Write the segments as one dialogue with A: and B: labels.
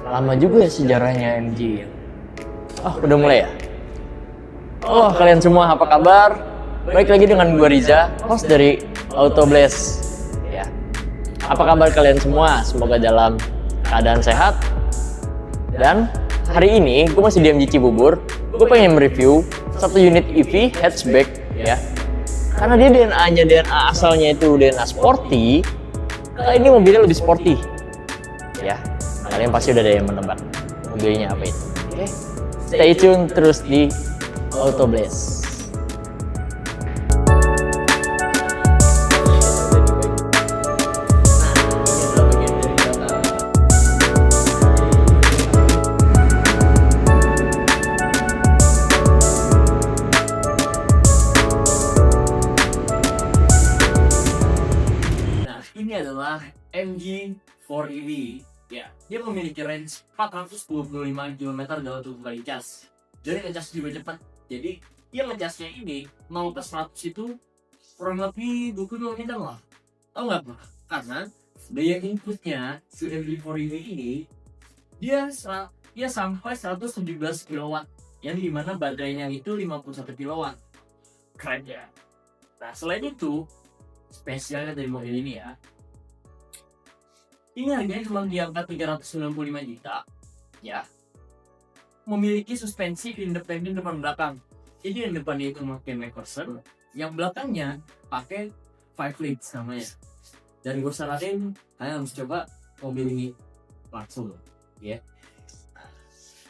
A: Lama juga ya sejarahnya MG. Oh, udah mulai ya? Oh, kalian semua apa kabar? Baik lagi dengan gue Riza, host dari Autoblast. Ya. Apa kabar kalian semua? Semoga dalam keadaan sehat. Dan hari ini gue masih di MG Cibubur. Gue pengen mereview satu unit EV hatchback ya. Karena dia DNA asalnya itu DNA sporty. Ini mobilnya lebih sporty. Ya. Kalian pasti udah ada yang menebak mobilnya apa itu. Oke. Stay tune terus di Autoblast. Nah, ini adalah MG4EV. Ya, dia memiliki range 425 km dalam 2 kali cas. Jadi ngecas juga cepat. Jadi dia ngecasnya ini 0 ke 100 itu kurang lebih 25 menit lah. Tahu nggak apa? Karena daya inputnya si MG4EV ini dia sampai 117 kW, yang dimana baterainya itu 51 kW. Keren ya. Nah, selain itu spesialnya dari mobil ini ya, ini harganya cuma di angka 395 juta ya. Memiliki suspensi independen depan belakang. Jadi yang depannya itu pakai MacPherson, yang belakangnya pakai 5 Leads namanya. Dan gue saranin kalian harus coba mobil ini langsung ya.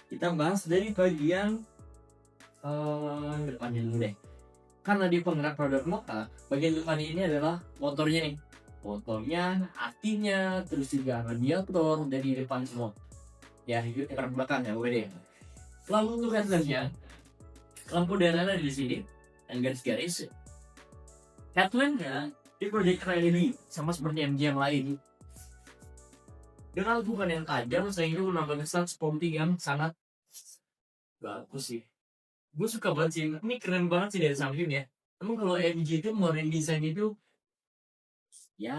A: Kita bahas dari bagian depannya dulu deh. Karena di penggerak roda motor, bagian depannya ini adalah motornya nih. Motornya, hatinya, terus juga radiator dari depan semua. Ya, itu depan belakang ya, WD. Lalu untuk headlampnya, lampu daerah ada di sini, dan garis-garis. Headlampnya di projectile ini sama seperti MG yang lain. Dengan bukan yang tajam, sehingga menambah kesan sporty yang sangat bagus sih. Gue suka banget sih, ini keren banget sih dari samping ya. Emang kalau MG itu ngeluarin desain itu, ya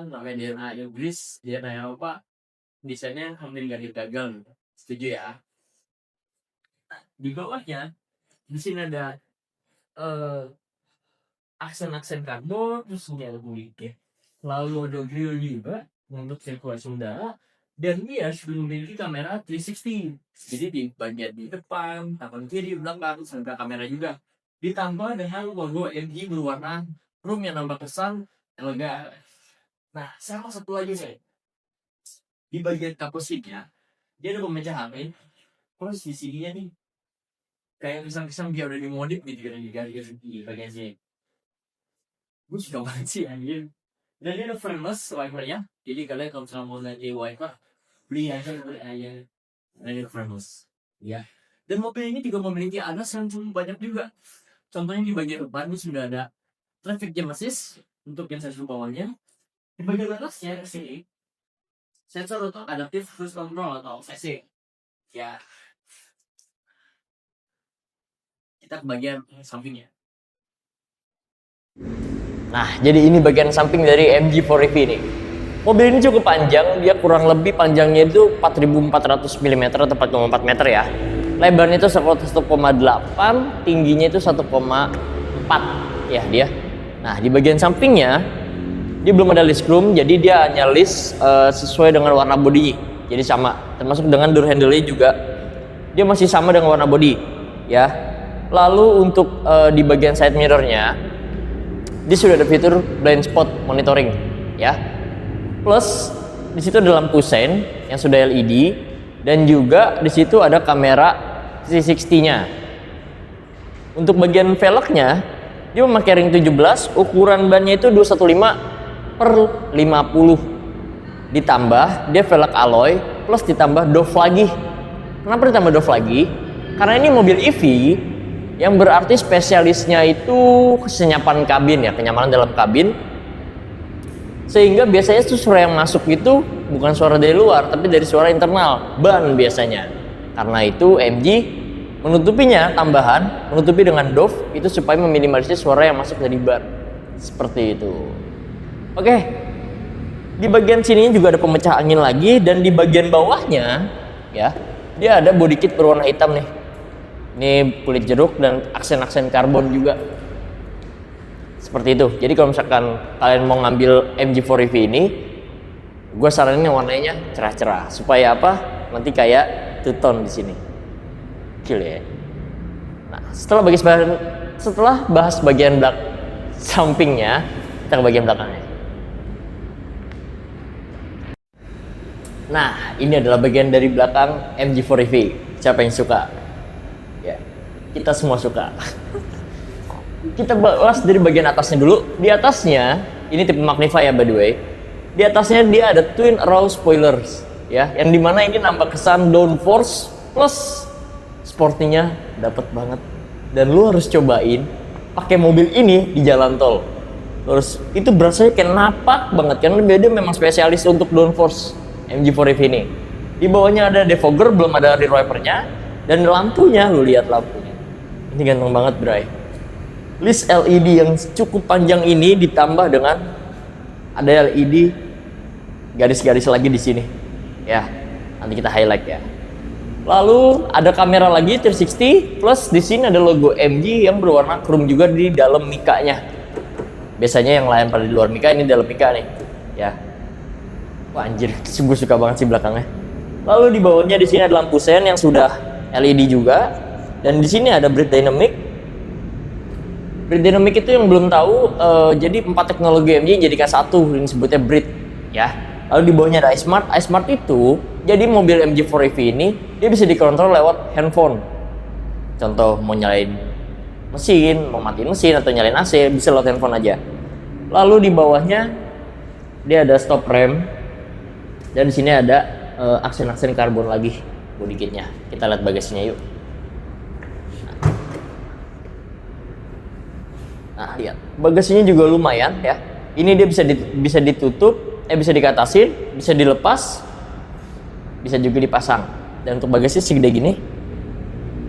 A: namanya DNA Inggris, DNA Eropa, desainnya hampir gak gagal. Setuju ya? Di bawahnya di sini ada aksen-aksen karbon, terus ini ada kulitnya. Lalu ada grill juga untuk sirkulasi udara, dan dia sudah memiliki kamera 360. Jadi di bagian di depan, kanan kiri, belakang, serta kamera juga. Ditambah dengan logo MG berwarna chrome yang nambah kesan elegan. Nah, sama satu lagi nih, di bagian kapusitnya dia ada pemecah angin. Terus di sininya nih kayak pisang-pisang dia udah dimodif gitu kan di bagian sini. Gue suka banget sih anjir. Dan dia ada frameless wipernya. Jadi kalian kalau misalnya mau ganti wiper, beli aja. Ada frameless. Ya. Dan mobil ini juga memiliki alas yang cukup banyak juga. Contohnya di bagian depan ini sudah ada traffic jam assist untuk yang sensor bawahnya. Di bagian atasnya ke sini sensor untuk adaptive cruise control atau ACC. Ya. Kita ke bagian sampingnya. Nah, jadi ini bagian samping dari MG4EV ini. Mobil ini cukup panjang, dia kurang lebih panjangnya itu 4400 mm atau 4,4 meter ya. Lebarnya itu 1,8, tingginya itu 1,4 ya dia. Nah, di bagian sampingnya dia belum ada list chrome, jadi dia hanya list sesuai dengan warna body. Jadi sama, termasuk dengan door handle-nya juga dia masih sama dengan warna body ya. Lalu untuk di bagian side mirror-nya dia sudah ada fitur blind spot monitoring ya. Plus di situ ada lampu sein yang sudah LED, dan juga di situ ada kamera 360-nya. Untuk bagian velgnya dia memakai ring 17, ukuran bannya itu 215/50. Ditambah dia velg alloy plus ditambah dove lagi. Kenapa ditambah dove lagi? Karena ini mobil EV yang berarti spesialisnya itu kesenyapan kabin ya, kenyamanan dalam kabin. Sehingga biasanya itu suara yang masuk itu bukan suara dari luar, tapi dari suara internal ban biasanya. Karena itu MG menutupinya menutupi dengan dove itu supaya meminimalisir suara yang masuk dari ban. Seperti itu. Oke. Di bagian sini juga ada pemecah angin lagi, dan di bagian bawahnya
B: ya. Dia ada body kit berwarna hitam nih. Ini kulit jeruk dan aksen-aksen karbon juga. Seperti itu. Jadi kalau misalkan kalian mau ngambil MG4 EV ini, gue saranin warnanya cerah-cerah supaya apa? Nanti kayak two-tone di sini. Kecil ya. Nah, setelah bahas bagian sampingnya, kita ke bagian belakangnya. Nah, ini adalah bagian dari belakang MG4 EV. Siapa yang suka? Ya, kita semua suka. Kita bahas dari bagian atasnya dulu. Di atasnya, ini tipe Magnify ya by the way. Di atasnya dia ada twin row spoilers, ya, yang dimana ini nambah kesan downforce plus sportinya dapat banget. Dan lu harus cobain pakai mobil ini di jalan tol. Terus itu berasanya kayak napak banget karena dia memang spesialis untuk downforce. MG4 EV ini. Di bawahnya ada defogger, belum ada rear wipernya, dan lampunya, lu lihat lampunya. Ini ganteng banget, bray. List LED yang cukup panjang ini ditambah dengan ada LED garis-garis lagi di sini. Ya, nanti kita highlight ya. Lalu ada kamera lagi 360 plus di sini ada logo MG yang berwarna chrome juga di dalam mikanya. Biasanya yang lain pada di luar mika, ini dalam mika nih. Ya. Wah, anjir, gue suka banget sih belakangnya. Lalu di bawahnya di sini ada lampu sen yang sudah LED juga, dan di sini ada Breed Dynamic. Breed Dynamic itu yang belum tahu, jadi 4 teknologi MG jadikan satu, yang disebutnya Breed, ya. Lalu di bawahnya ada iSmart. iSmart itu jadi mobil MG4 EV ini dia bisa dikontrol lewat handphone. Contoh mau nyalain mesin, mau matiin mesin atau nyalain AC bisa lewat handphone aja. Lalu di bawahnya dia ada stop rem. Dan di sini ada aksen-aksen karbon lagi body kitnya. Kita lihat bagasinya yuk. Nah, lihat. Bagasinya juga lumayan ya. Ini dia bisa ditutup, bisa dikatasin, bisa dilepas, bisa juga dipasang. Dan untuk bagasi segede gini.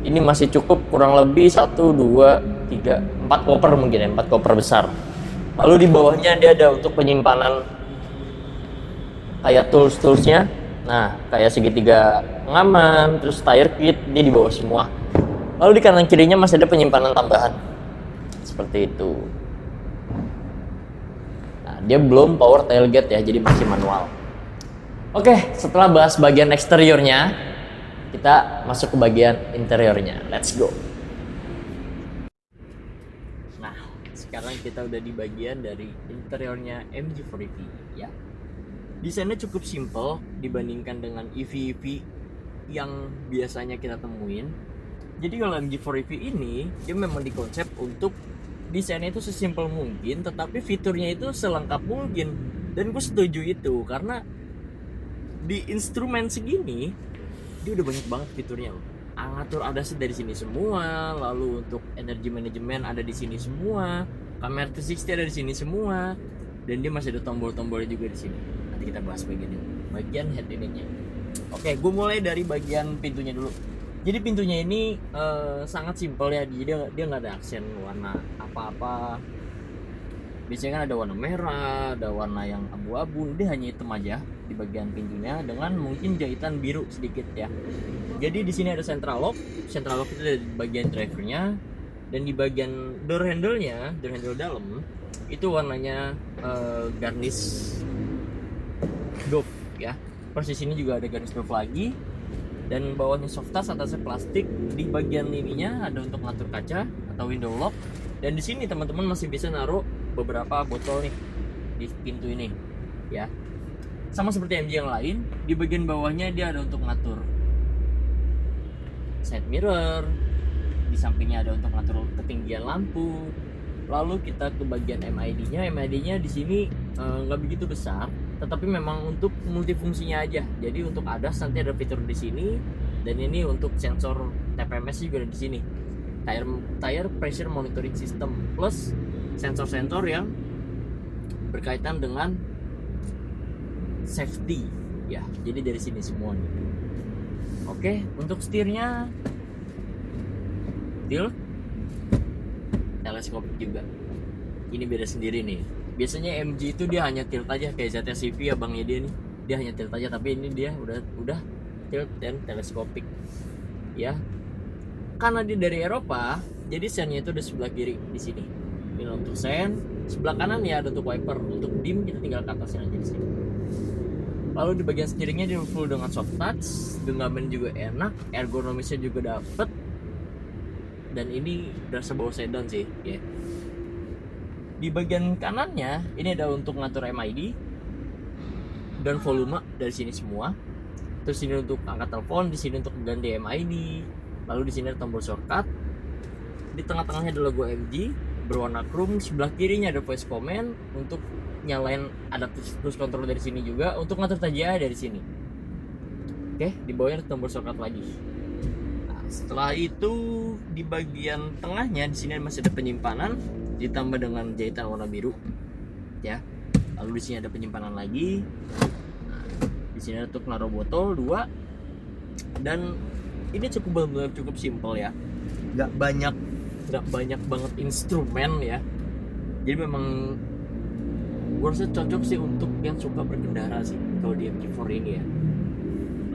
B: Ini masih cukup kurang lebih 1 2 3 4 koper mungkin ya, 4 koper besar. Lalu di bawahnya dia ada untuk penyimpanan kayak tools-toolsnya, nah kayak segitiga pengaman, terus tire kit, dia di bawah semua. Lalu di kanan kirinya masih ada penyimpanan tambahan, seperti itu. Nah, dia belum power tailgate ya, jadi masih manual. Oke, setelah bahas bagian eksteriornya, kita masuk ke bagian interiornya. Let's go. Nah, sekarang kita udah di bagian dari interiornya MG4 EV ya. Desainnya cukup simple dibandingkan dengan EV-EV yang biasanya kita temuin. Jadi kalau MG4 EV ini dia memang dikonsep untuk desainnya itu sesimpel mungkin, tetapi fiturnya itu selengkap mungkin. Dan gue setuju itu karena di instrumen segini dia udah banyak banget fiturnya loh. Ngatur ADAS dari sini semua, lalu untuk energy management ada di sini semua, kamera 360 ada di sini semua, dan dia masih ada tombol-tombolnya juga di sini. Nanti kita bahas bagian head unitnya. Oke, gue mulai dari bagian pintunya dulu. Jadi pintunya ini sangat simpel ya, dia nggak ada aksen warna apa-apa. Biasanya kan ada warna merah, ada warna yang abu-abu, dia hanya hitam aja di bagian pintunya dengan mungkin jahitan biru sedikit ya. Jadi di sini ada central lock itu di bagian drivernya, dan di bagian door handle dalam itu warnanya garnish doff ya. Persis ini juga ada garnish doff lagi, dan bawahnya soft touch, atasnya plastik. Di bagian ininya ada untuk ngatur kaca atau window lock, dan di sini teman-teman masih bisa naruh beberapa botol nih di pintu ini ya. Sama seperti MG yang lain, di bagian bawahnya dia ada untuk ngatur side mirror, di sampingnya ada untuk ngatur ketinggian lampu. Lalu kita ke bagian MID-nya di sini nggak begitu besar, tetapi memang untuk multifungsinya aja. Jadi untuk ADAS nanti ada fitur di sini, dan ini untuk sensor TPMS juga ada di sini. Tire pressure monitoring system plus sensor-sensor yang berkaitan dengan safety ya. Jadi dari sini semua nih. Oke, untuk setirnya teleskopik juga. Ini beda sendiri nih. Biasanya MG itu dia hanya tilt aja kayak ZS-CV abangnya dia nih. Dia hanya tilt aja, tapi ini dia udah tilt dan teleskopik ya. Karena dia dari Eropa, jadi sennya itu ada sebelah kiri di sini. Ini untuk sen, sebelah kanan ya ada untuk wiper. Untuk dim kita tinggal ke atasnya aja di sini. Lalu di bagian steeringnya dia full dengan soft touch, genggaman juga enak, ergonomisnya juga dapet. Dan ini berasa bawa sedan sih, ya. Di bagian kanannya ini ada untuk ngatur MID dan volume dari sini semua. Terus ini untuk angkat telepon, di sini untuk ganti MID. Lalu di sini ada tombol shortcut. Di tengah-tengahnya ada logo MG berwarna chrome. Sebelah kirinya ada voice command untuk nyalain adaptive cruise control dari sini juga. Untuk ngatur TJA dari sini. Oke, di bawahnya ada tombol shortcut lagi. Nah, setelah itu di bagian tengahnya di sini masih ada penyimpanan ditambah dengan jahitan warna biru. Ya. Lalu di sini ada penyimpanan lagi. Nah, di sini ada untuk naruh botol 2. Dan ini benar-benar cukup simpel ya, nggak banyak banget instrumen ya. Jadi memang gue rasa cocok sih untuk yang suka berkendara sih kalau di MG4 ini ya.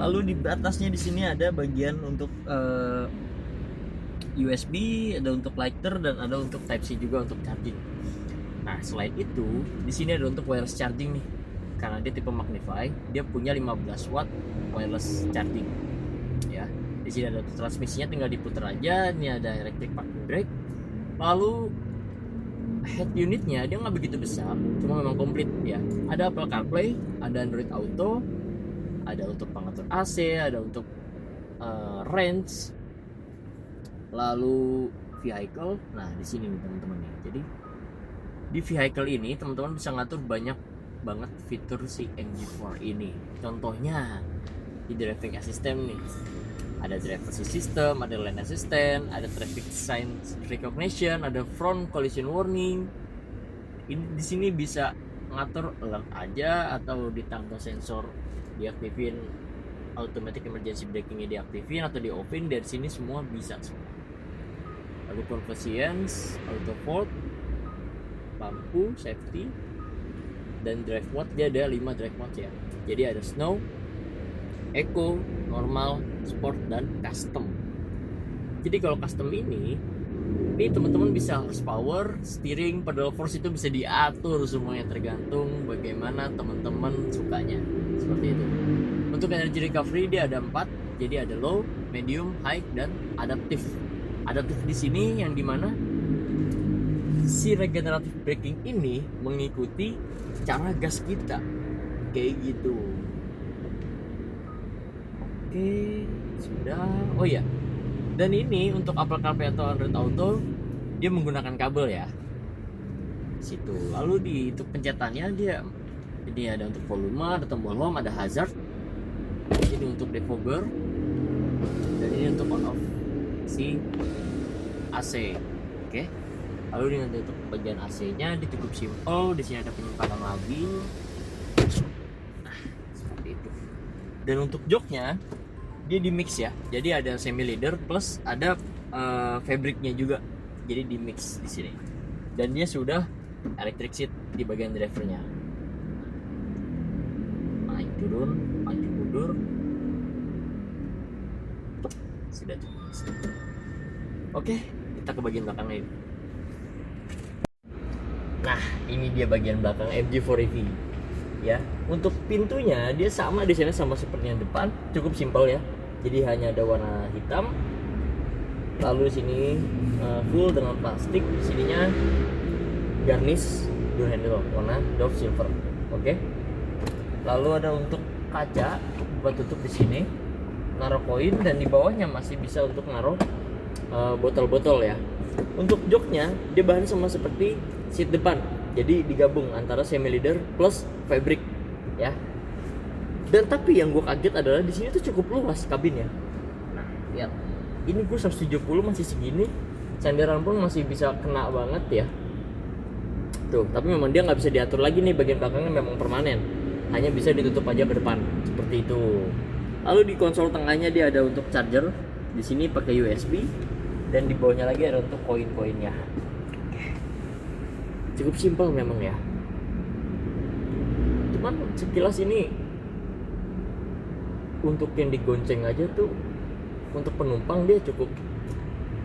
B: Lalu di atasnya di sini ada bagian untuk USB, ada untuk lighter dan ada untuk Type C juga untuk charging. Nah selain itu di sini ada untuk wireless charging nih, karena dia tipe Magnify, dia punya 15 watt wireless charging ya. Di sini ada transmisinya, tinggal diputar aja. Ini ada electric parking brake. Lalu head unitnya dia nggak begitu besar, cuma memang komplit ya. Ada Apple CarPlay, ada Android Auto, ada untuk pengatur AC, ada untuk range. Lalu vehicle, nah di sini nih teman-teman ya. Jadi di vehicle ini teman-teman bisa ngatur banyak banget fitur si MG4 ini. Contohnya di driving assistant nih. Ada driver system, ada lane assistant, ada traffic sign recognition, ada front collision warning. Ini di sini bisa ngatur alert aja atau ditambah sensor diaktifin, automatic emergency braking-nya diaktifin atau di offin. Dari sini semua bisa semua. Lalu convenience, auto hold, lampu, safety, dan drive mode dia ada 5 drive mode ya. Jadi ada snow, eco, normal, sport, dan custom. Jadi kalau custom ini teman-teman bisa horsepower, steering, pedal force itu bisa diatur semuanya tergantung bagaimana teman-teman sukanya. Seperti itu. Untuk energy recovery dia ada 4, jadi ada low, medium, high, dan adaptive. Adaptive di sini yang dimana si regenerative braking ini mengikuti cara gas kita, kayak gitu. Oke, sudah. Oh ya, dan ini untuk Apple CarPlay atau Android Auto dia menggunakan kabel ya. Situ. Lalu di untuk pencetannya dia ini ada untuk volume, ada tombol home, ada hazard. Ini untuk defogger. Dan ini untuk on off si AC. Oke. Lalu ini untuk bagian AC-nya dia cukup simple. Di sini ada penyimpanan lagi. Nah, seperti itu. Dan untuk joknya dia di mix ya. Jadi ada semi leather plus ada fabricnya juga. Jadi di mix di sini. Dan dia sudah electric seat di bagian drivernya. Naik turun, maju mundur. Sudah cukup. Oke, kita ke bagian belakangnya ini. Nah, ini dia bagian belakang MG4 EV. Ya, untuk pintunya dia sama desainnya sama seperti yang depan, cukup simpel ya. Jadi hanya ada warna hitam. Lalu sini full dengan plastik, sininya garnish door handle warna doff silver. Oke. Lalu ada untuk kaca buat tutup di sini, naruh koin, dan di bawahnya masih bisa untuk naruh botol-botol ya. Untuk joknya dia bahan sama seperti seat depan, jadi digabung antara semi leather plus fabric ya. Dan tapi yang gue kaget adalah di sini tuh cukup luas kabinnya. Nah lihat, ini gue 170 masih segini, sandaran pun masih bisa kena banget ya. Tuh, tapi memang dia nggak bisa diatur lagi nih, bagian belakangnya memang permanen, hanya bisa ditutup aja ke depan seperti itu. Lalu di konsol tengahnya dia ada untuk charger, di sini pakai USB, dan di bawahnya lagi ada untuk koin-koinnya. Cukup simpel memang ya. Cuman sekilas ini untuk yang digonceng aja tuh untuk penumpang dia cukup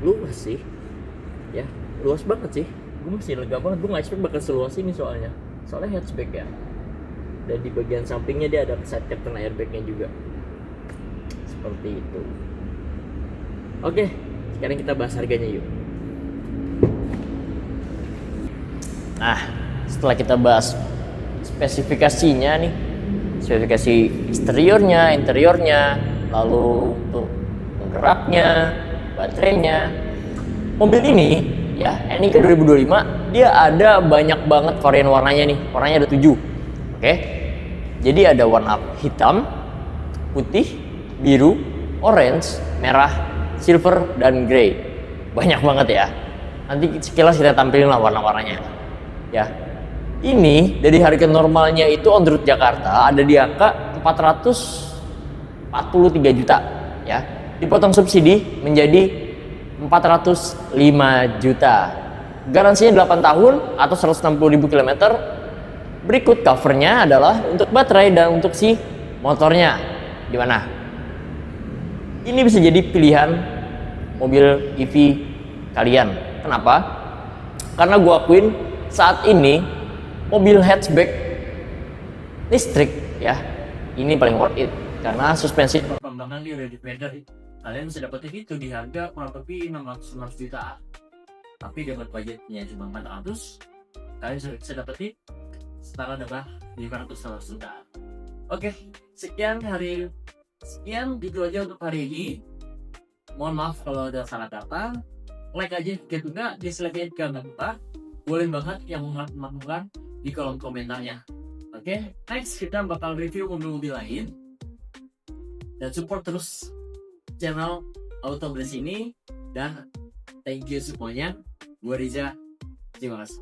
B: luas sih ya, luas banget sih. Gue masih lega banget, gue gak expect bakal seluas ini soalnya hatchback ya. Dan di bagian sampingnya dia ada side curtain airbagnya juga seperti itu. Oke, sekarang kita bahas harganya yuk. Nah, setelah kita bahas spesifikasinya nih, spesifikasi eksteriornya, interiornya, lalu untuk geraknya, baterainya, mobil ini ya, NIK 2025 dia ada banyak banget varian warnanya nih. Warnanya ada 7. Oke. Jadi ada warna hitam, putih, biru, orange, merah, silver, dan grey. Banyak banget ya. Nanti sekilas kita tampilin lah warna-warnanya. Ya. Ini dari harga normalnya itu on the road Jakarta ada di angka 443 juta ya. Dipotong subsidi menjadi 405 juta. Garansinya 8 tahun atau 160.000 km. Berikut covernya adalah untuk baterai dan untuk si motornya. Gimana? Ini bisa jadi pilihan mobil EV kalian. Kenapa? Karena gue akuin saat ini mobil hatchback listrik ya, ini paling worth it karena suspensi
A: perkembangan di ready Trader kalian bisa dapetin itu di harga kurang lebih 600 juta, tapi dapat budgetnya cuma 400, kalian bisa dapetin setara dengan 500 juta. Oke, sekian itu aja untuk hari ini. Mohon maaf kalau ada salah kata. Like aja jika enggak, dislike jika enggak apa. Boleh banget yang melakukan di kolom komentarnya. Oke, next kita bakal review mobil-mobil lain. Dan support terus channel Autoblas ini. Dan thank you semuanya. Gue Riza, terima kasih.